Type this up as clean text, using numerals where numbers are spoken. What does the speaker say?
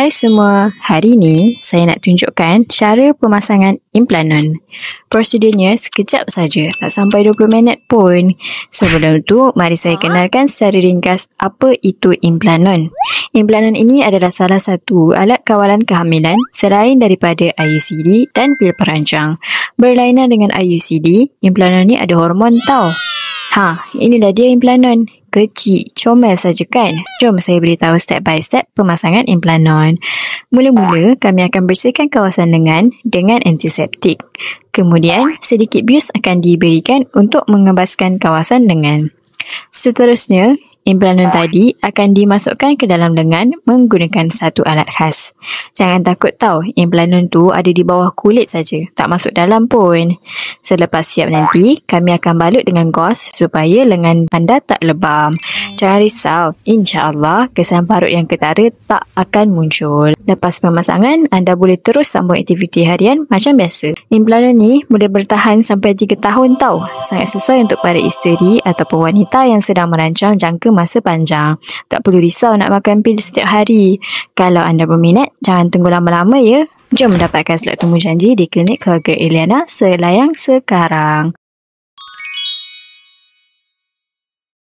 Hai semua, hari ini saya nak tunjukkan cara pemasangan implanon. Prosedurnya sekejap saja, tak sampai 20 minit pun. Sebelum tu, mari saya kenalkan secara ringkas apa itu implanon. Implanon ini adalah salah satu alat kawalan kehamilan selain daripada IUCD dan pil perancang. Berlainan dengan IUCD, implanon ni ada hormon tau. Inilah dia implanon. Kecil, comel saja kan? Jom saya beritahu step by step pemasangan implanon. Mula-mula, kami akan bersihkan kawasan lengan dengan antiseptik. Kemudian, sedikit bius akan diberikan untuk mengebaskan kawasan lengan. Seterusnya, implanon tadi akan dimasukkan ke dalam lengan menggunakan satu alat khas. Jangan takut tau, implanon tu ada di bawah kulit saja, tak masuk dalam pun. Selepas siap nanti, kami akan balut dengan gauze supaya lengan anda tak lebam. Jangan risau, insya-Allah kesan parut yang ketara tak akan muncul. Lepas pemasangan, anda boleh terus sambung aktiviti harian macam biasa. Implanon ni boleh bertahan sampai 3 tahun tau. Sangat sesuai untuk para isteri ataupun wanita yang sedang merancang jangka masa panjang. Tak perlu risau nak makan pil setiap hari. Kalau anda berminat, jangan tunggu lama-lama ya. Jom mendapatkan slot temu janji di klinik keluarga Eliana selayang sekarang.